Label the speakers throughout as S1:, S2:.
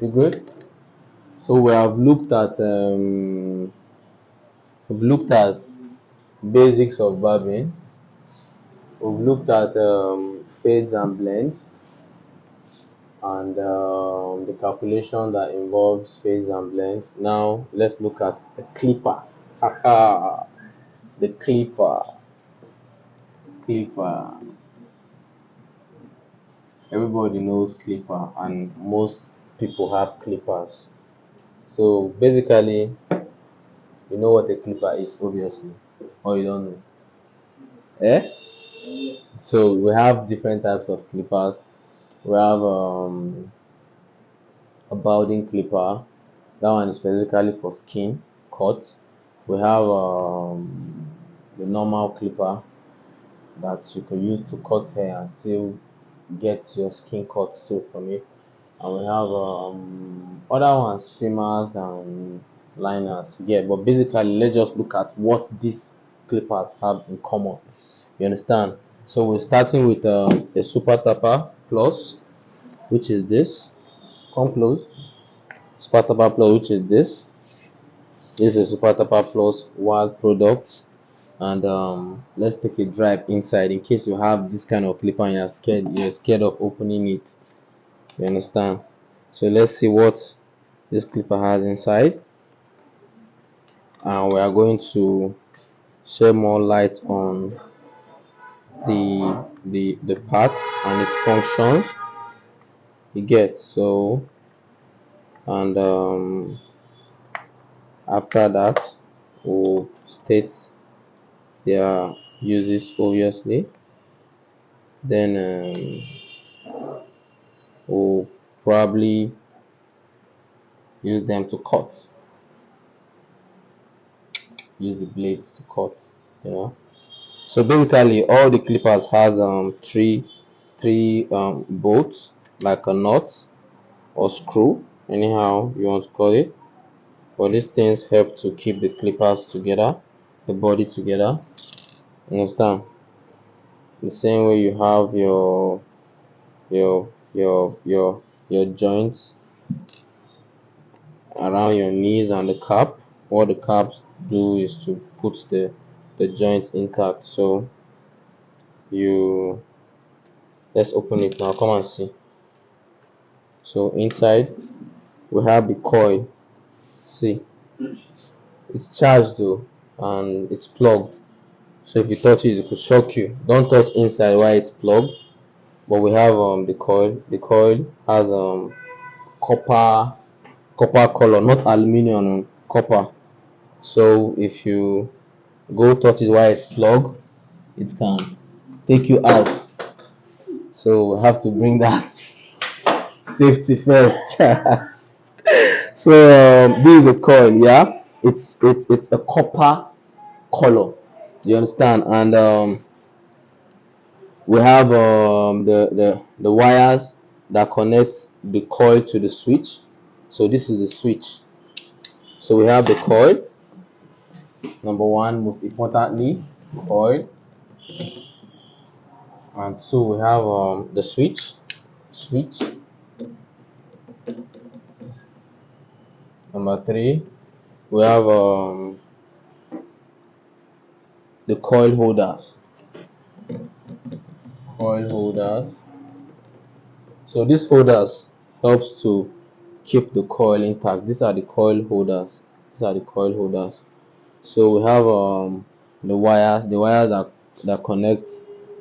S1: You good? So we've looked at basics of barbing. We've looked at fades and blends and the calculation that involves fades and blends. Now let's look at the clipper. Haha, the clipper. Clipper. Everybody knows clipper, and most people have clippers. So basically, you know what a clipper is, obviously, or you don't know. Eh? So we have different types of clippers. We have a balding clipper. That one is specifically for skin cut. We have the normal clipper that you can use to cut hair and still get your skin cut too from it. And we have other ones, trimmers and liners. Yeah, but basically, let's just look at what these clippers have in common. You understand? So we're starting with a super tapper plus, which is this. Come close. Super tapper plus, which is this. This is a super tapper plus wild product. And let's take a drive inside in case you have this kind of clipper and you're scared of opening it. You understand? So let's see what this clipper has inside, and we are going to shed more light on the parts and its functions. You get so, and after that we'll state their uses obviously. Then we'll probably use them to cut. Use the blades to cut. So basically, all the clippers has three bolts, like a nut or screw, anyhow you want to call it. But these things help to keep the clippers together, the body together. Understand? The same way you have your joints around your knees and the cap. What the caps do is to put the joints intact. So you let's open it now. Come and see. So inside we have the coil. See, it's charged though, and it's plugged. So if you touch it, it could shock you. Don't touch inside while it's plugged. But we have the coil. The coil has copper color, not aluminium, copper. So if you go touch it while it's plugged, it can take you out. So we have to bring that safety first. So this is a coil, yeah. It's a copper color. You understand? And we have the wires that connect the coil to the switch. So this is the switch. So we have the coil. Number one, most importantly, coil. And so we have the switch. Number three, we have the coil holders. So these holders helps to keep the coil intact. These are the coil holders. So we have the wires that connect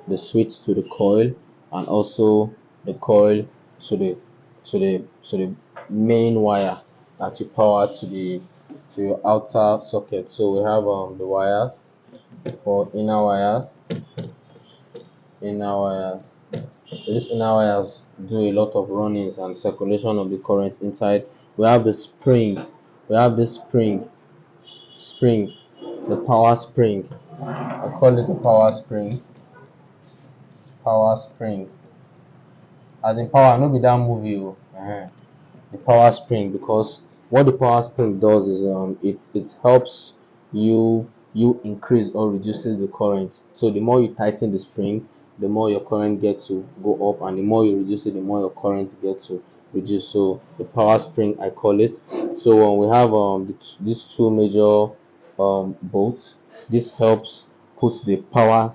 S1: the switch to the coil, and also the coil to the main wire that you power to your outer socket. So we have the wires for inner wires. So these inner wires do a lot of runnings and circulation of the current inside. We have the spring. Spring, the power spring. I call it the power spring. As in power, no be that movie. The power spring, because what the power spring does is it helps you increase or reduces the current. So the more you tighten the spring, the more your current gets to go up, and the more you reduce it, the more your current gets to reduce. So the power spring I call it. So when we have these two major bolts, this helps put the power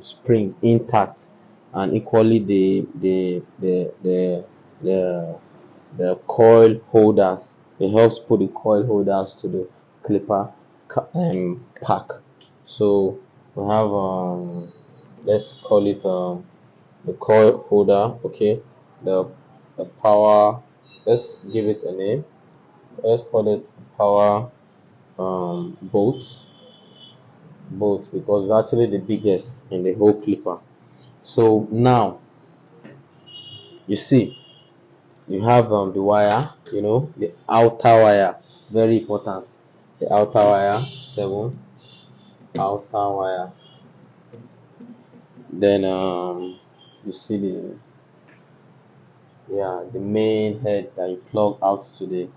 S1: spring intact, and equally the the coil holders. It helps put the coil holders to the clipper pack. So we have let's call it the coil holder. Okay, the the power. Let's give it a name. Let's call it power bolt because it's actually the biggest in the whole clipper. So now you see you have the wire, the outer wire, very important. The outer wire, 7 outer wire. Then you see the main head that you plug out to the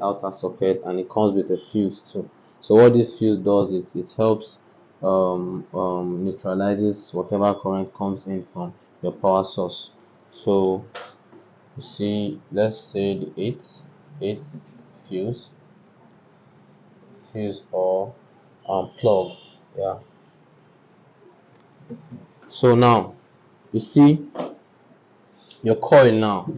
S1: outer socket, and it comes with a fuse too. So what this fuse does, it helps neutralizes whatever current comes in from your power source. So you see, let's say the eight fuse or plug. Yeah. So now you see your coil now.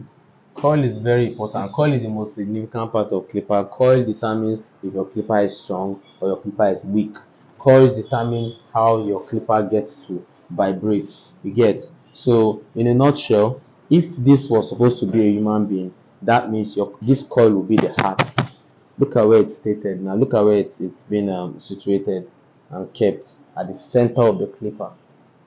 S1: Coil is very important. Coil is the most significant part of clipper. Coil determines if your clipper is strong or your clipper is weak. Coils determine how your clipper gets to vibrate. You get. So in a nutshell, if this was supposed to be a human being, that means this coil will be the heart. Look at where it's stated now. Look at where it's been situated and kept at the center of the clipper.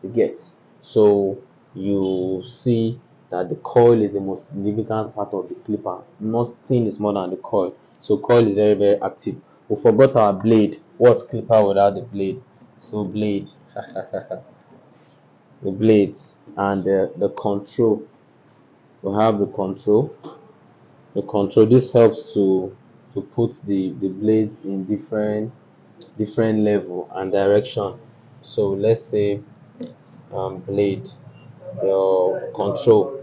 S1: You get. So you see that the coil is the most significant part of the clipper. Nothing is more than the coil. So coil is very, very active. We forgot our blade. What's clipper without the blade? So blade, the blades, and the control. We have the control. The control. This helps to put the blades in different level and direction. So let's say blade, your control.